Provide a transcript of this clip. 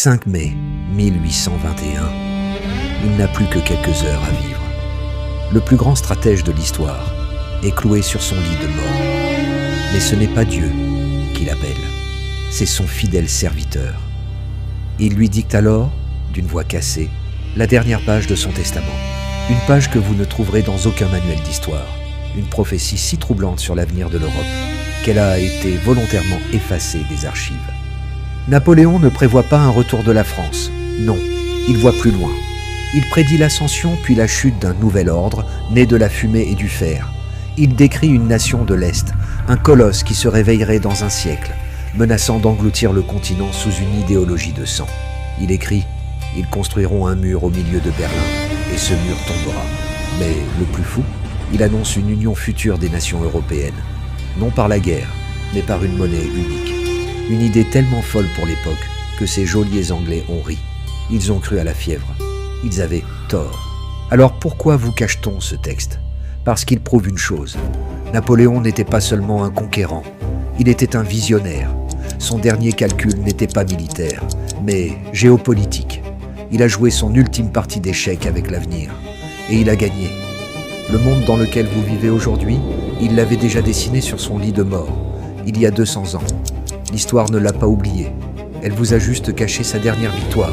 5 mai 1821. Il n'a plus que quelques heures à vivre. Le plus grand stratège de l'histoire est cloué sur son lit de mort. Mais ce n'est pas Dieu qui l'appelle, c'est son fidèle serviteur. Il lui dicte alors, d'une voix cassée, la dernière page de son testament. Une page que vous ne trouverez dans aucun manuel d'histoire. Une prophétie si troublante sur l'avenir de l'Europe qu'elle a été volontairement effacée des archives. Napoléon ne prévoit pas un retour de la France. Non, il voit plus loin. Il prédit l'ascension puis la chute d'un nouvel ordre, né de la fumée et du fer. Il décrit une nation de l'Est, un colosse qui se réveillerait dans un siècle, menaçant d'engloutir le continent sous une idéologie de sang. Il écrit « Ils construiront un mur au milieu de Berlin, et ce mur tombera. » Mais le plus fou, il annonce une union future des nations européennes, non par la guerre, mais par une monnaie unique. Une idée tellement folle pour l'époque que ces geôliers anglais ont ri. Ils ont cru à la fièvre. Ils avaient tort. Alors pourquoi vous cache-t-on ce texte ? Parce qu'il prouve une chose. Napoléon n'était pas seulement un conquérant, il était un visionnaire. Son dernier calcul n'était pas militaire, mais géopolitique. Il a joué son ultime partie d'échecs avec l'avenir. Et il a gagné. Le monde dans lequel vous vivez aujourd'hui, il l'avait déjà dessiné sur son lit de mort, il y a 200 ans. L'histoire ne l'a pas oublié. Elle vous a juste caché sa dernière victoire.